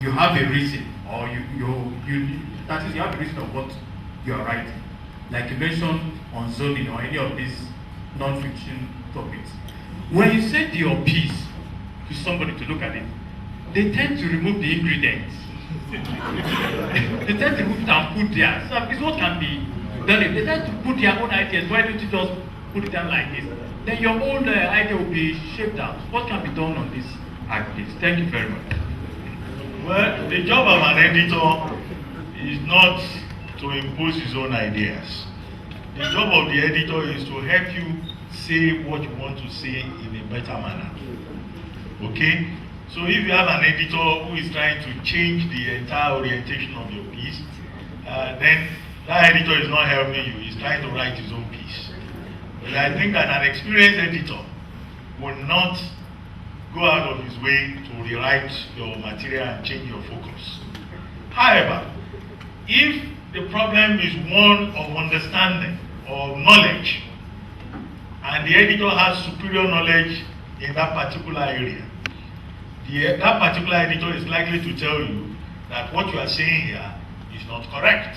you have a reason, or that is, you have a reason of what you are writing. Like you mentioned on zoning or any of these non-fiction topics. When you send your piece to somebody to look at it, they tend to remove the ingredients. They tend to remove it and put theirs. So it's what can be done. If they tend to put their own ideas, why don't you just put it down like this? Then your own idea will be shaped out. What can be done on this activity? Thank you very much. Well, the job of an editor is not to impose his own ideas. The job of the editor is to help you say what you want to say in a better manner. Okay? So if you have an editor who is trying to change the entire orientation of your piece, then that editor is not helping you. He's trying to write his own piece. But I think that an experienced editor will not go out of his way to rewrite your material and change your focus. However, if the problem is one of understanding or knowledge, and the editor has superior knowledge in that particular area, that particular editor is likely to tell you that what you are saying here is not correct.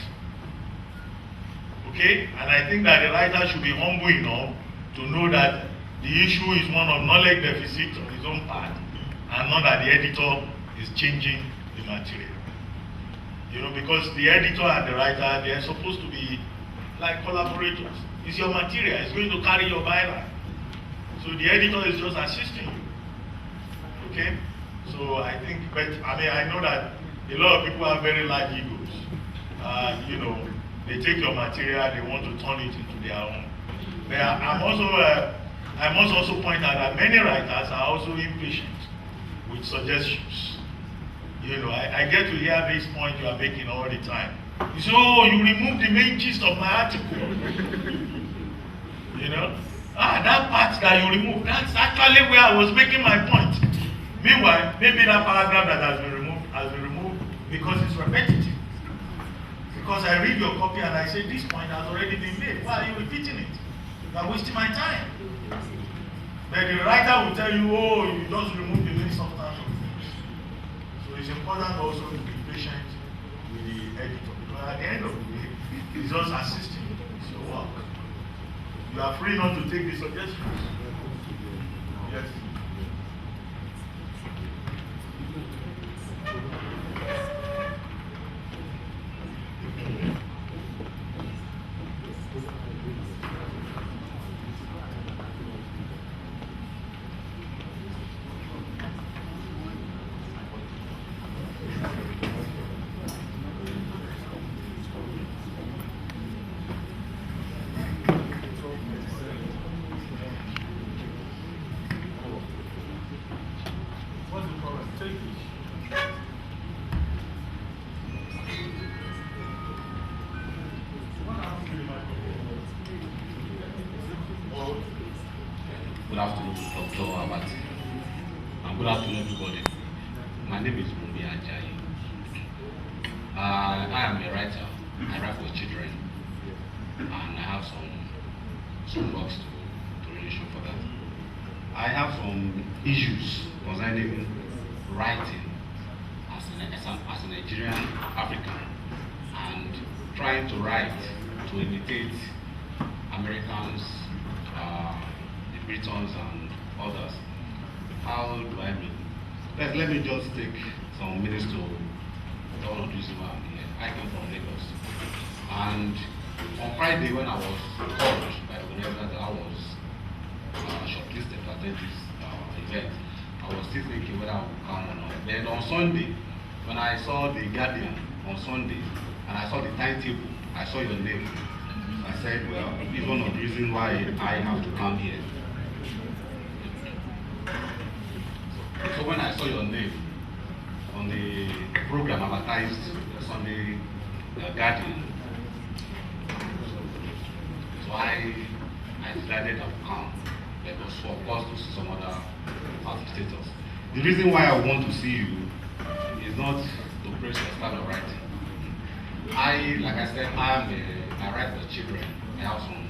Okay? And I think that the writer should be humble enough to know that the issue is one of knowledge deficit on his own part, and not that the editor is changing the material. You know, because the editor and the writer, they are supposed to be like collaborators. It's your material, it's going to carry your byline. So the editor is just assisting you. Okay? So I think, but I mean, I know that a lot of people have very large egos. You know, they take your material, they want to turn it into their own. But I must also point out that many writers are also impatient with suggestions. You know, I get to hear this point you are making all the time. You say, oh, you removed the main gist of my article. You know, that part that you removed, that's actually where I was making my point. Meanwhile, maybe that paragraph that has been removed because it's repetitive. Because I read your copy and I say, this point has already been made. Why are you repeating it? You are wasting my time. But the writer will tell you, oh, you just remove the main substance of things. So it's important also to be patient with the editor. Because at the end of the day, he's just assisting you. It's your work. You are free not to take the suggestions. Yes. Good afternoon, Dr. Abati. And good afternoon, everybody. My name is Reuben Abati. I am a writer. I write for children. And I have some works to relation for that. I have some issues concerning writing as a Nigerian African and trying to write to imitate Americans, the Britons and others. How do I mean? Let me just take some minutes to tell you why I'm here. I came from Lagos. And on Friday when I was called by the organizer that I was shortlisted to attend this event, I was still thinking whether I would come or not. Then on Sunday, when I saw the Guardian on Sunday, and I saw the timetable, I saw your name. I said, well, this is one of the reasons why I have to come here. So when I saw your name on the program advertised Sunday Guardian, so I decided I would come. But also, of course, to see some other status. The reason why I want to see you is not to praise your style of writing. Like I said, I write for children. I have some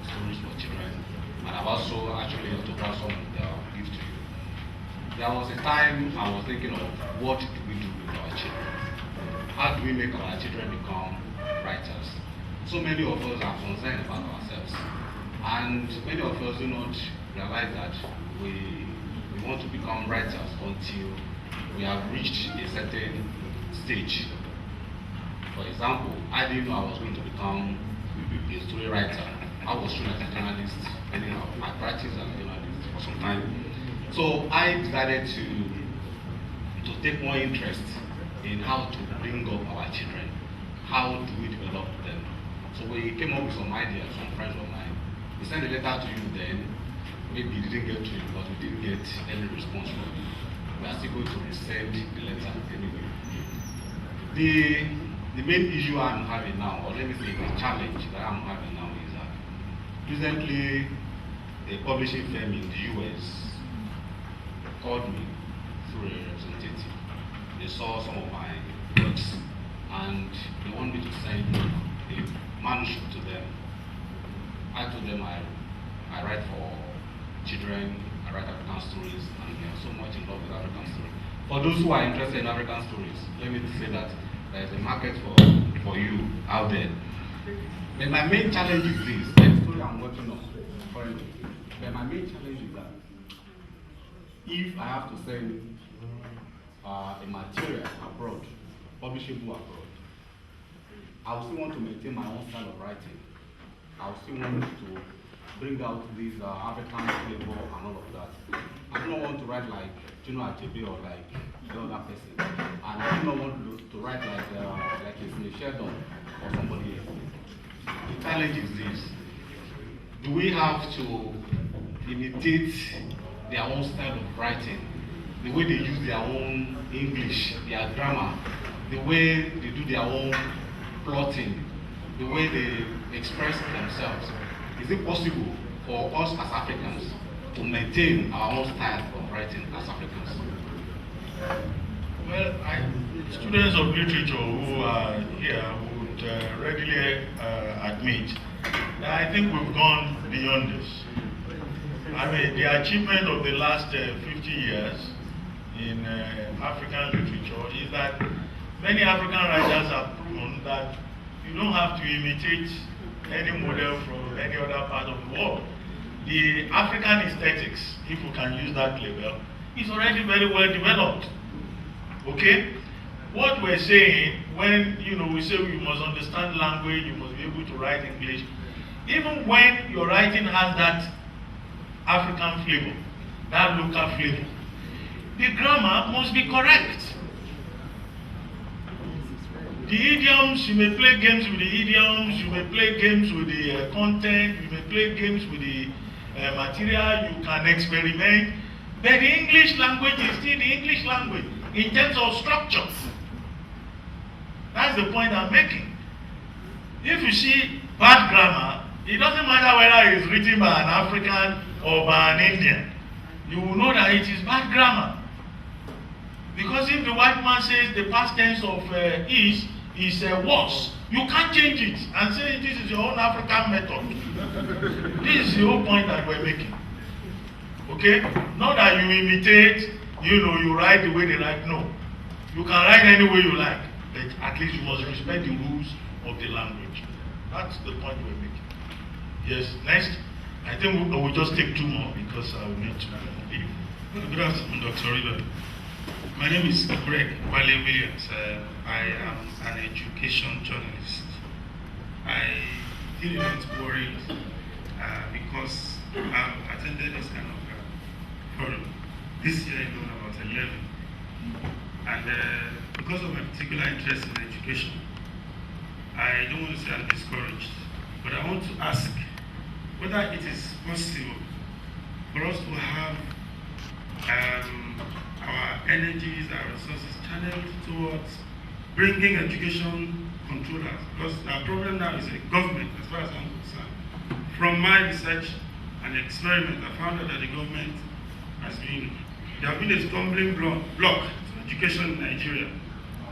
stories for children, and I've also actually autographed some of the gifts to you. There was a time I was thinking of what do we do with our children? How do we make our children become writers? So many of us are concerned about ourselves, and many of us do not realize that we want to become writers until we have reached a certain stage. For example, I didn't know I was going to become a story writer. I was trained as a journalist, anyhow. I practiced as a journalist for some time. So I decided to take more interest in how to bring up our children. How do we develop them? So we came up with some ideas, some friends of mine. We sent a letter to you then. Maybe it didn't get to you, but we didn't get any response from you. We are still going to resend the letter anyway. The main issue I'm having now, or let me say the challenge that I'm having now, is that recently a publishing firm in the US called me through a representative. They saw some of my works and they want me to send a manuscript to them. I told them I write for children, I write African stories, and they are so much in love with African stories. For those who are interested in African stories, let me say that there is a market for you out there. But my main challenge is this, the story I'm working on currently. But my main challenge is that if I have to send a material abroad, publishable abroad, I will still want to maintain my own style of writing. I will still want to bring out this African flavor and all of that. I do not want to write like Juno Achebe or like the other person. And I do not want to write like a Sheldon or somebody else. The challenge is this. Do we have to imitate their own style of writing? The way they use their own English, their grammar, the way they do their own plotting, the way they express themselves. Is it possible for us as Africans to maintain our own style of writing as Africans? Well, students of literature who are here would readily admit that I think we've gone beyond this. I mean, the achievement of the last 50 years in African literature is that many African writers have proven that you don't have to imitate any model from any other part of the world. The African aesthetics, if we can use that label, is already very well developed. Okay? What we're saying when we say you must understand language, you must be able to write English, even when your writing has that African flavor, that local flavor, the grammar must be correct. The idioms, you may play games with the idioms, you may play games with the content, you may play games with the material, you can experiment, but the English language is still the English language in terms of structure. That's the point I'm making. If you see bad grammar, it doesn't matter whether it's written by an African or by an Indian. You will know that it is bad grammar. Because if the white man says the past tense of is was, you can't change it and say this is your own African method. This is the whole point that we're making. Okay? Not that you imitate, you write the way they write. No. You can write any way you like, but at least you must respect the rules of the language. That's the point we're making. Yes, next. I think we'll just take two more because I will need to leave. Good afternoon, Dr. Reuben. My name is Greg Wale Williams. I am an education journalist. I feel a lot worried because I've attended this kind of forum. This year alone about 11. And because of my particular interest in education, I don't want to say I'm discouraged, but I want to ask whether it is possible for us to have our energies, our resources channeled towards bringing education controllers. Because our problem now is a government, as far as I'm concerned. From my research and experiment, I found out that the government there have been a stumbling block to education in Nigeria.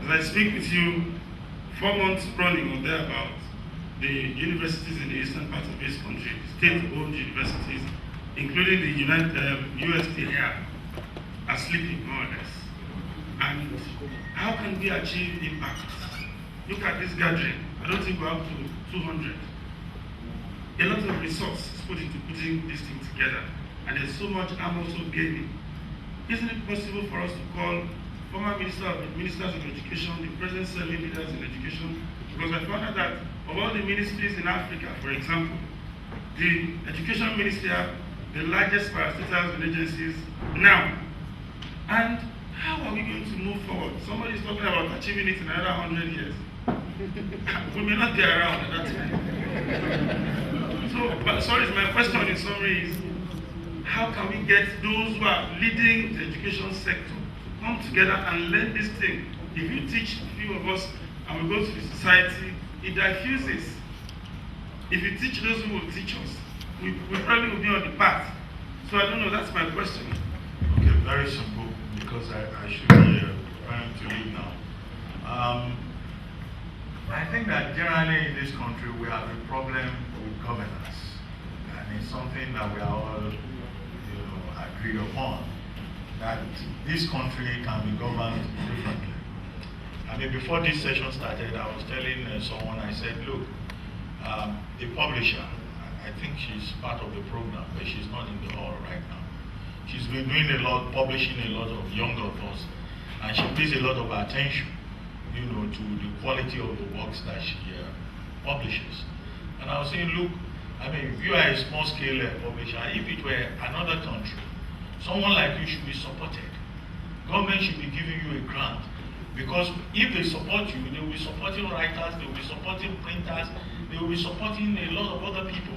As I speak with you, 4 months running or thereabouts, the universities in the eastern part of this country, state-owned universities, including the UST here, are sleeping, more or less. And how can we achieve impact? Look at this gathering. I don't think we're up to 200. A lot of resources put into putting this thing together, and there's so much I'm also gaining. Isn't it possible for us to call former ministers of education, the present serving leaders in education? Because I found out that of all the ministries in Africa, for example, the education ministry have the largest parastatals and agencies now. And how are we going to move forward? Somebody is talking about achieving it in another 100 years. We may not get around at that time. So, but sorry, my question in summary is, how can we get those who are leading the education sector to come together and learn this thing? If you teach a few of us and we go to the society, it diffuses. If you teach those who will teach us, we probably will be on the path. So I don't know, that's my question. Okay, very simple, because I should be trying to leave now. I think that generally in this country we have a problem with governance, and it's something that we are all agreed upon, that this country can be governed differently. I mean, before this session started, I was telling someone, I said, look, the publisher, I think she's part of the program, but she's not in the hall right now. She's been doing a lot, publishing a lot of young authors, and she pays a lot of attention, to the quality of the works that she publishes. And I was saying, look, I mean, if you are a small-scale publisher, if it were another country, someone like you should be supported. Government should be giving you a grant, because if they support you, they will be supporting writers, they will be supporting printers, they will be supporting a lot of other people.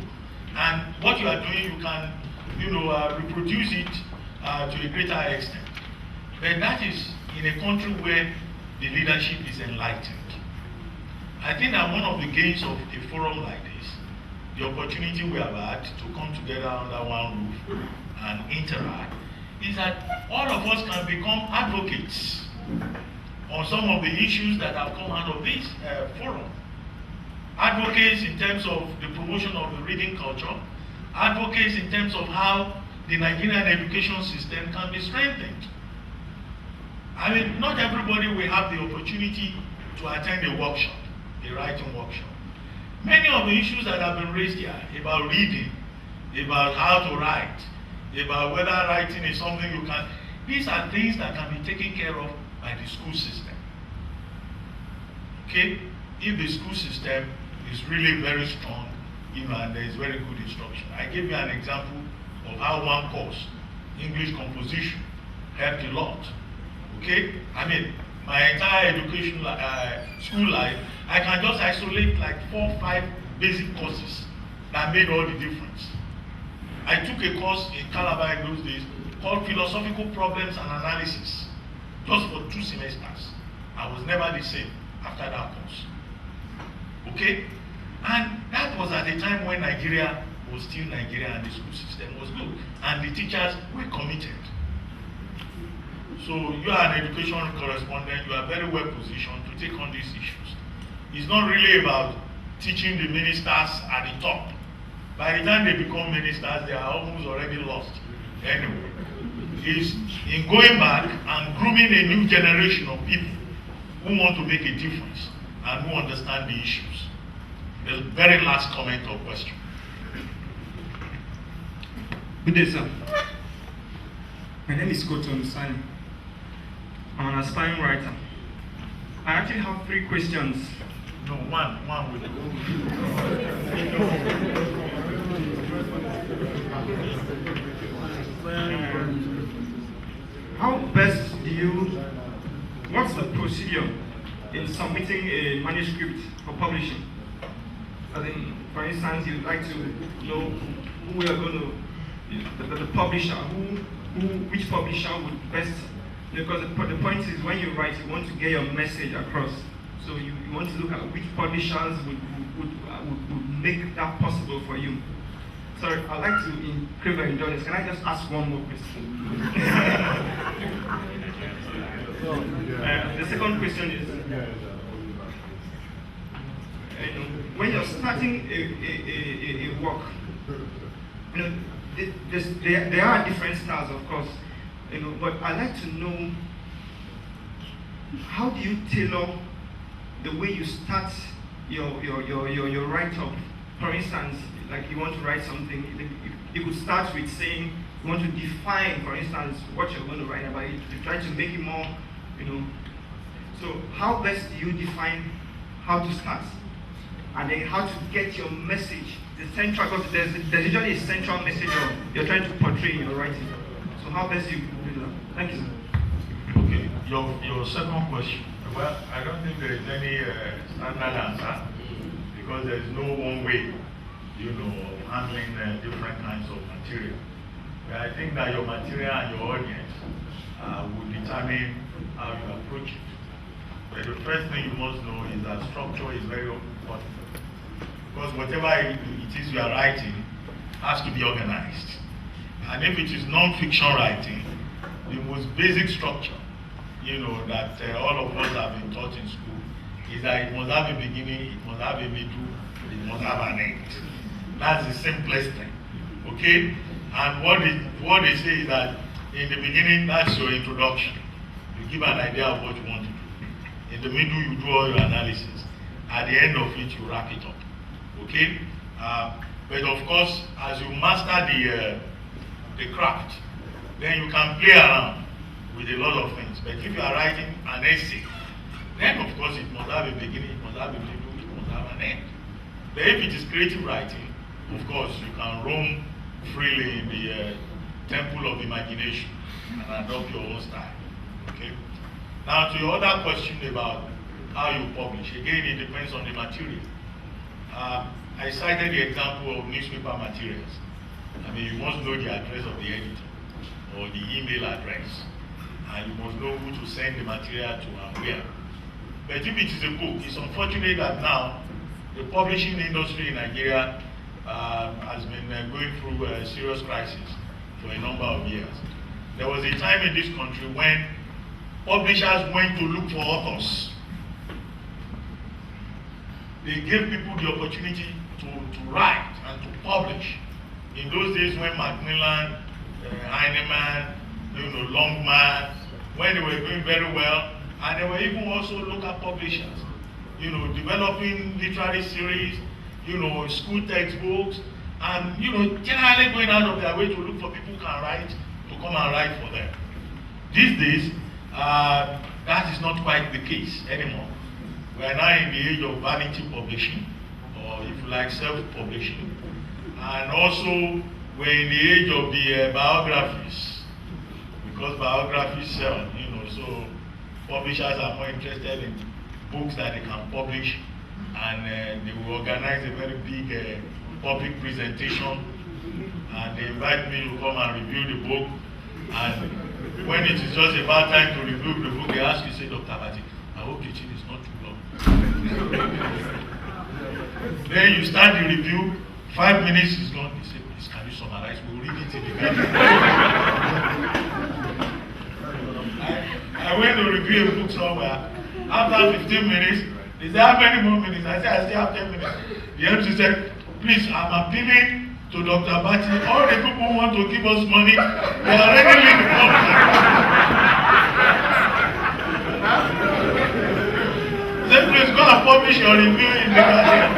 And what you are doing, you can, reproduce it to a greater extent. But that is in a country where the leadership is enlightened. I think that one of the gains of a forum like this, the opportunity we have had to come together under one roof and interact, is that all of us can become advocates on some of the issues that have come out of this forum. Advocates in terms of the promotion of the reading culture, advocates in terms of how the Nigerian education system can be strengthened. I mean, not everybody will have the opportunity to attend a workshop, a writing workshop. Many of the issues that have been raised here about reading, about how to write, about whether writing is something you can, these are things that can be taken care of by the school system. Okay? If the school system is really very strong, and there is very good instruction. I gave you an example of how one course, English composition, helped a lot. Okay? I mean, my entire education, school life, I can just isolate like 4 or 5 basic courses that made all the difference. I took a course in Calabar in those days called Philosophical Problems and Analysis, just for 2 semesters. I was never the same after that course. Okay? And that was at a time when Nigeria was still Nigeria and the school system was good. And the teachers were committed. So you are an education correspondent, you are very well positioned to take on these issues. It's not really about teaching the ministers at the top. By the time they become ministers, they are almost already lost. Anyway, it's in going back and grooming a new generation of people who want to make a difference and who understand the issues. The very last comment or question. Good day, sir. My name is Koton Sani. I'm an aspiring writer. I actually have 3 questions. No, one will do. How best what's the procedure in submitting a manuscript for publishing? I think, for instance, you'd like to know who we are going to, the publisher, which publisher would best, because the point is when you write, you want to get your message across. So you want to look at which publishers would make that possible for you. Sorry, I'd like to crave your indulgence. Can I just ask one more question? The second question is, when you're starting a work, there are different styles, of course. But I'd like to know, how do you tailor the way you start your write-up? For instance, like you want to write something, you could start with saying you want to define, for instance, what you're going to write about. You try to make it more, So how best do you define how to start, and then how to get your message, the central? Because there's usually a central message you're trying to portray in your writing. So how best do you do that? Thank you, sir. Okay, your second question. Well, I don't think there is any standard answer, because there is no one way, of handling different kinds of material. But I think that your material and your audience will determine how you approach it. But the first thing you must know is that structure is very important. Because whatever it is you are writing has to be organized. And if it is non-fiction writing, the most basic structure, that all of us have been taught in school is that it must have a beginning, it must have a middle, it must have an end. That's the simplest thing. Okay? And what they say is that in the beginning, that's your introduction. You give an idea of what you want to do. In the middle, you do all your analysis. At the end of it, you wrap it up. Okay? But of course, as you master the craft, then you can play around with a lot of things. But if you are writing an essay, then of course it must have a beginning, it must have a middle, it must have an end. But if it is creative writing, of course you can roam freely in the temple of imagination and adopt your own style. Okay? Now to your other question about how you publish, again it depends on the material. I cited the example of newspaper materials. I mean, you must know the address of the editor or the email address, and you must know who to send the material to and where. But if it is a book, it's unfortunate that now the publishing industry in Nigeria has been going through a serious crisis for a number of years. There was a time in this country when publishers went to look for authors. They gave people the opportunity to write and to publish. In those days when Macmillan, Heinemann, Longman, when they were doing very well, and there were even also local publishers, developing literary series, school textbooks, and generally going out of their way to look for people who can write, to come and write for them. These days, that is not quite the case anymore. We are now in the age of vanity publishing, or if you like, self-publishing. And also, we're in the age of the biographies, because biographies sell, so publishers are more interested in books that they can publish, and they will organize a very big public presentation, and they invite me to come and review the book. And when it is just about time to review the book, they ask you, say, Dr. Abati, I hope the thing is not too long. Then you start the review, 5 minutes is gone. They say, please, can you summarize? We'll read it in the video. I went to review a book somewhere. After 15 minutes, they said, how many more minutes? I said, I still have 10 minutes. The MC said, please, I'm appealing to Dr. Abati. All the people who want to give us money, they are already leaving the company. He said, please go and publish your review in the Guardian.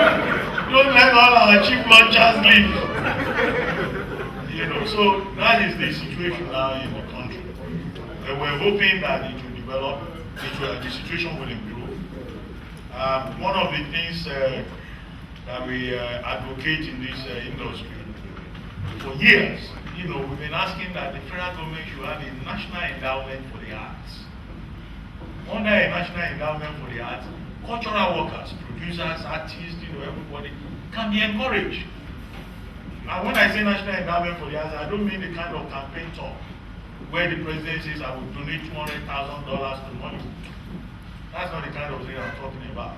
Don't let all our cheap launchers leave. So that is the situation now in the country. And we're hoping that it will develop, the situation will improve. One of the things that we advocate in this industry for years, we've been asking that the federal government should have a national endowment for the arts. Under a national endowment for the arts, cultural workers, producers, artists, everybody can be encouraged. And when I say national endowment for the arts, I don't mean the kind of campaign talk where the president says I will donate $200,000 to Hollywood. That's not the kind of thing I'm talking about.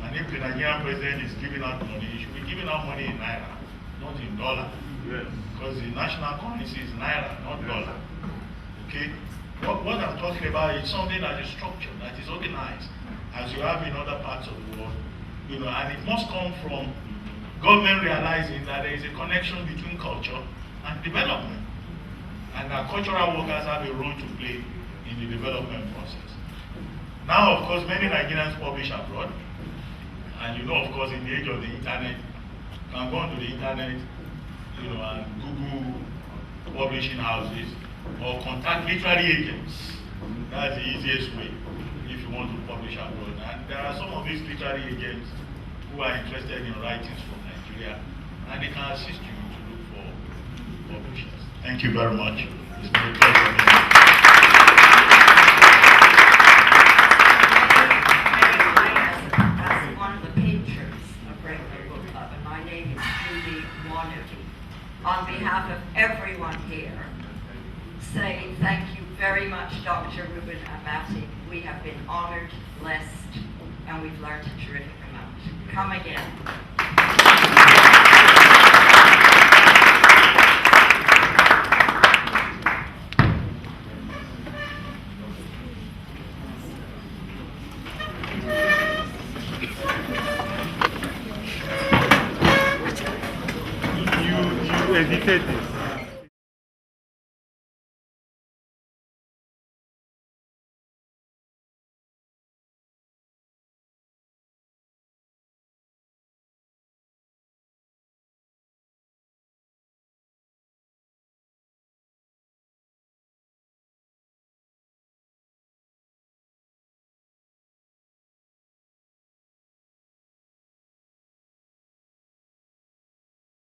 And if the Nigerian president is giving out money, he should be giving out money in naira, not in dollar. Yes. Because the national currency is naira, not dollar. Okay? What I'm talking about is something that is structured, that is organized, as you have in other parts of the world. And it must come from government realizing that there is a connection between culture and development. and that cultural workers have a role to play in the development process. Now, of course, many Nigerians publish abroad, and you know, of course, in the age of the internet, you can go onto the internet, you know, and Google publishing houses or contact literary agents. That's the easiest way if you want to publish abroad. And there are some of these literary agents who are interested in writings from Nigeria, and they can assist you to look for publishers. Thank you very much. It's been a pleasure. As one of the patrons of Regular Book Club, and my name is Judy Wannerby, on behalf of everyone here, say thank you very much, Dr. Reuben Abati. We have been honored, blessed, and we've learned a terrific amount. Come again. You edited this.